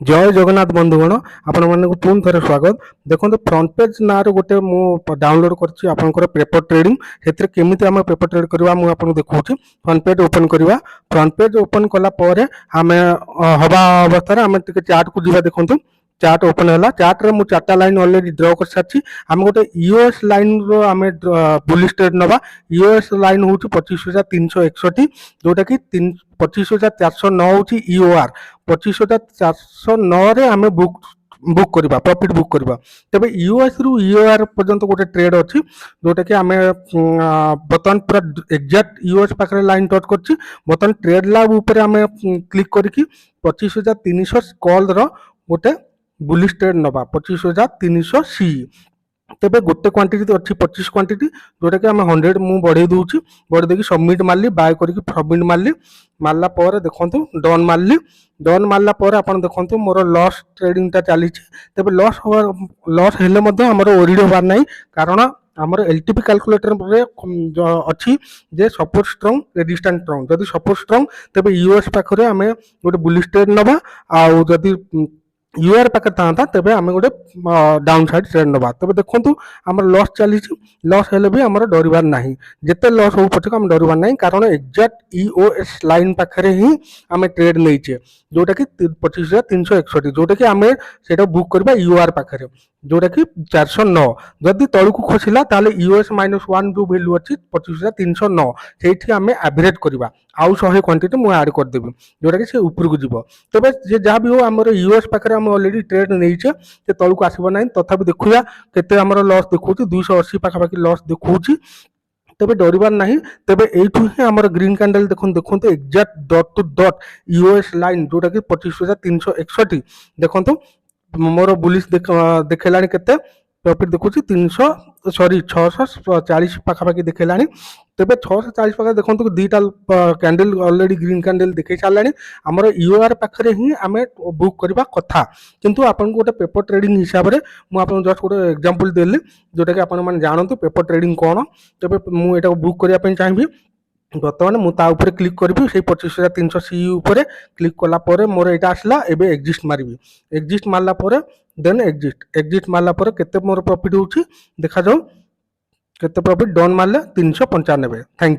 जय जगन्नाथ बंधुगण आपण पुणी थे स्वागत। देखो फ्रंट पेज ना गोटे मु डाउनलोड कर पेपर ट्रेडिंग से केमी आम पेपर ट्रेड करवा मुझे देखा फ्रंट पेज ओपन करवा। फ्रंट पेज ओपन कलापर आम हवा अवस्था आम चार्ट को जा देखो चार्ट ओपन है। चार्ट रे मुझे 4टा लाइन अलरेडी ड्र कर सारी। आम गोटे यूएस लाइन आम बुलिश ट्रेड नवा। यूएस लाइन हूँ 25,361 जोटा कि 25,409 हूँ ईओआर। 25,409 आम बुक बुक करवा प्रॉफिट बुक करवा। तेबे यूएस रु ईओआर पर्यंत गोटे ट्रेड अच्छी जोटा कि आम बर्तमान पूरा एक्जाक्ट यूएस पाखे लाइन टच कर बर्तमान ट्रेड लाभ उपर आम क्लिक करके 25,300 कॉल गोटे बुलिश ट्रेड नवा 25,300 सी। तेबे गोटे क्वांटिटी अच्छी 25 क्वांटिटी जोटा कि आम 100 मु बढ़े दूची बढ़े देकी सबमिट मारली बाय करके सबमिट मारली मारला पर देखंतु डन मारली। डन मारला पर आपण देखंतु मोर लॉस ट्रेडिंग टा चली। तेबे लॉस हेले मध्ये हमर ओरिड होबार नाही कारण आमर एलटीपी कैलकुलेटर रे अच्छी जे सपोर्ट स्ट्रॉन्ग रेजिस्टेंस स्ट्रॉन्ग। जदि सपोर्ट स्ट्रॉन्ग तेबे यूएस पाखरे आमे गोटे बुलिश ट्रेड नबा आ जदि यूआर पाखे था तेबे आम गोटे डाउन साइड ट्रेड नवा। तेबे देखो आम लॉस चली लॉस हेले भी आमर डरबार नहीं जिते लॉस हो पछक आम डरबार नहीं कारण एक्जाक्ट ईओएस लाइन पाखे ही आम ट्रेड नहींचे जोटा कि 25,361 जोटा कि आम से बुक करवा यूआर पाखे जोटा कि 409। जदि तलू खसला ताले यूएस -1 जो वैल्यू अच्छी 25,309 से आम एवरेज करवा आउ 100 क्वांटिटी मुझे ऐड करदेवी जोटा कि से ऊपर को जीव। तेबे जे जहाँ भी हो आमर यूएस पाखे आम ऑलरेडी ट्रेड नहींचे से तलू आसब ना तथापि देखुआ केते आमर लॉस देखो 280 पाखापाखि लॉस देखो। तेबे डरबार नहीं। तेबे एठू ही आमर ग्रीन कैंडल देखो exact dot to dot US line जोटा कि 25,361 देखो मोर बुलिश देखला केते प्रॉफिट देखुँ 640 पाखापाखि देखला। तेबे 640 पाखे देखो दीटा कैंडल ऑलरेडी ग्रीन कैंडल देखे सारे आमर यूआर पाखे ही आम बुक करवा कथा किंतु आपन को गोटे पेपर ट्रेडिंग हिसाब से मुझे जस्ट गोटे एग्जांपल देली जोटा कि आपण मैंने जानतु पेपर ट्रेडिंग कौन। तेबे मुझे बुक करने चाहिए बर्तमान मुझे क्लिक करी से 25,300 सी उपर क्लिक कला मोर यहाँ आसला एबे एग्जिस्ट मारिबी। एग्जिस्ट मारला देन एग्जिस्ट मारला केते मोर प्रॉफिट होची देखा जाऊ केते प्रॉफिट डन मारले 395। Thank you.